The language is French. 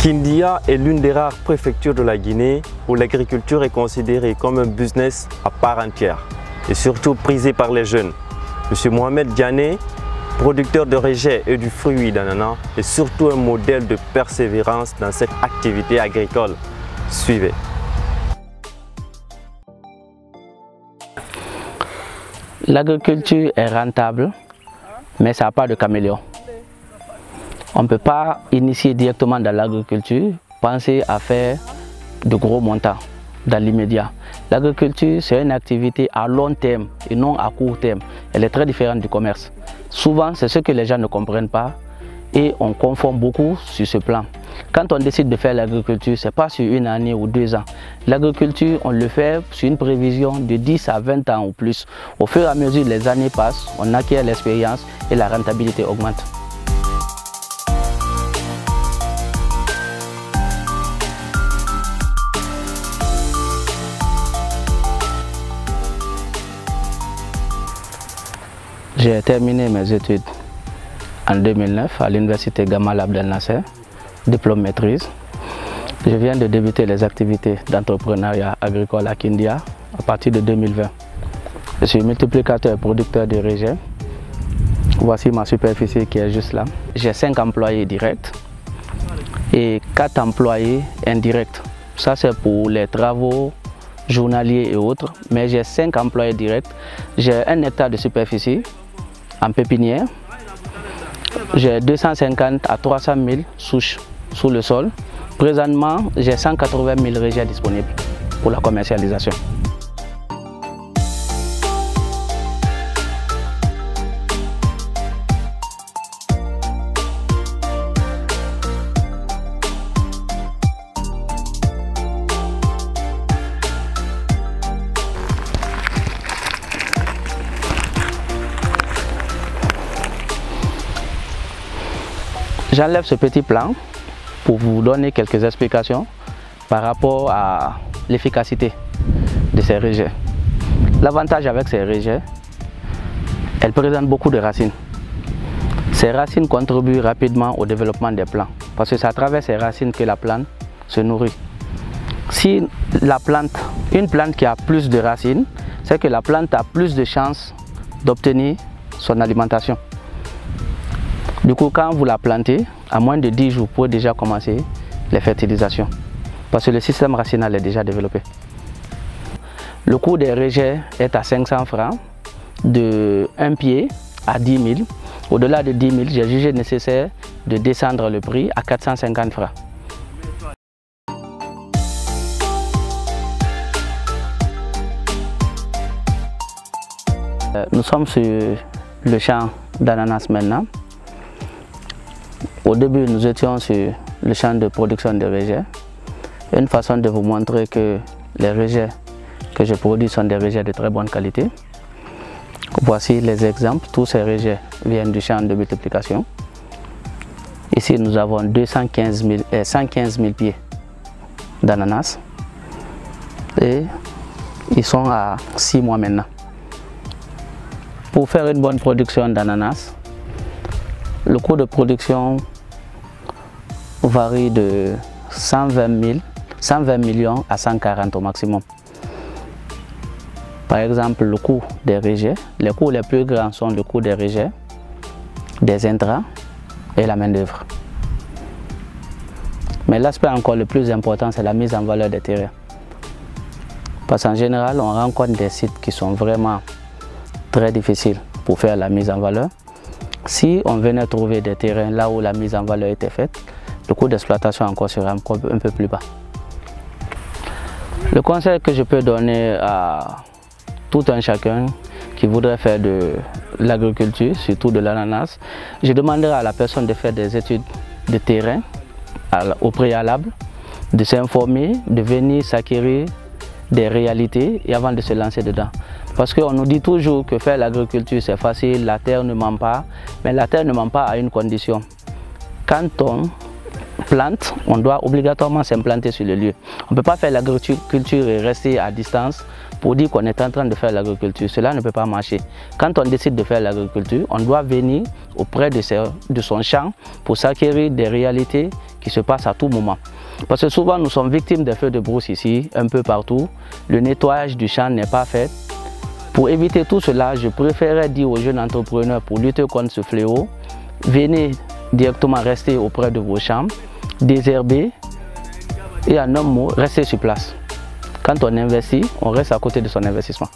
Kindia est l'une des rares préfectures de la Guinée où l'agriculture est considérée comme un business à part entière et surtout prisé par les jeunes. M. Mohamed Diané, producteur de rejets et du fruit d'ananas, est surtout un modèle de persévérance dans cette activité agricole. Suivez. L'agriculture est rentable, mais ça n'a pas de caméléon. On ne peut pas initier directement dans l'agriculture, penser à faire de gros montants dans l'immédiat. L'agriculture, c'est une activité à long terme et non à court terme. Elle est très différente du commerce. Souvent, c'est ce que les gens ne comprennent pas et on confond beaucoup sur ce plan. Quand on décide de faire l'agriculture, ce n'est pas sur une année ou 2 ans. L'agriculture, on le fait sur une prévision de 10 à 20 ans ou plus. Au fur et à mesure que les années passent, on acquiert l'expérience et la rentabilité augmente. J'ai terminé mes études en 2009 à l'université Gamal Abdel Nasser, diplôme maîtrise. Je viens de débuter les activités d'entrepreneuriat agricole à Kindia à partir de 2020. Je suis multiplicateur et producteur de rejets. Voici ma superficie qui est juste là. J'ai 5 employés directs et 4 employés indirects. Ça c'est pour les travaux journaliers et autres, mais j'ai 5 employés directs. J'ai 1 hectare de superficie en pépinière. J'ai 250 à 300 000 souches sous le sol. Présentement, j'ai 180 000 rejets disponibles pour la commercialisation. J'enlève ce petit plan pour vous donner quelques explications par rapport à l'efficacité de ces rejets. L'avantage avec ces rejets, elles présentent beaucoup de racines. Ces racines contribuent rapidement au développement des plants parce que c'est à travers ces racines que la plante se nourrit. Si une plante qui a plus de racines, c'est que la plante a plus de chances d'obtenir son alimentation. Du coup, quand vous la plantez, à moins de 10 jours, vous pouvez déjà commencer les fertilisations parce que le système racinal est déjà développé. Le coût des rejets est à 500 francs, de 1 pied à 10 000. Au-delà de 10 000, j'ai jugé nécessaire de descendre le prix à 450 francs. Nous sommes sur le champ d'ananas maintenant. Au début, nous étions sur le champ de production de rejets. Une façon de vous montrer que les rejets que je produis sont des rejets de très bonne qualité. Voici les exemples. Tous ces rejets viennent du champ de multiplication. Ici, nous avons 115 000 pieds d'ananas. Et ils sont à 6 mois maintenant. Pour faire une bonne production d'ananas, le coût de production varie de 120 millions à 140 au maximum. Par exemple, le coût des rejets, les coûts les plus grands sont le coût des rejets, des intrants et la main-d'œuvre. Mais l'aspect encore le plus important, c'est la mise en valeur des terrains. Parce qu'en général, on rencontre des sites qui sont vraiment très difficiles pour faire la mise en valeur. Si on venait trouver des terrains là où la mise en valeur était faite, le coût d'exploitation encore sera un peu plus bas. Le conseil que je peux donner à tout un chacun qui voudrait faire de l'agriculture, surtout de l'ananas, je demanderai à la personne de faire des études de terrain au préalable, de s'informer, de venir s'acquérir des réalités et avant de se lancer dedans. Parce qu'on nous dit toujours que faire l'agriculture c'est facile, la terre ne ment pas, mais la terre ne ment pas à une condition. Quand on plante, on doit obligatoirement s'implanter sur le lieu. On ne peut pas faire l'agriculture et rester à distance pour dire qu'on est en train de faire l'agriculture. Cela ne peut pas marcher. Quand on décide de faire l'agriculture, on doit venir auprès de son champ pour s'acquérir des réalités qui se passent à tout moment. Parce que souvent nous sommes victimes des feux de brousse ici, un peu partout. Le nettoyage du champ n'est pas fait. Pour éviter tout cela, je préférerais dire aux jeunes entrepreneurs, pour lutter contre ce fléau, venez directement rester auprès de vos champs, désherber et en un mot, rester sur place. Quand on investit, on reste à côté de son investissement.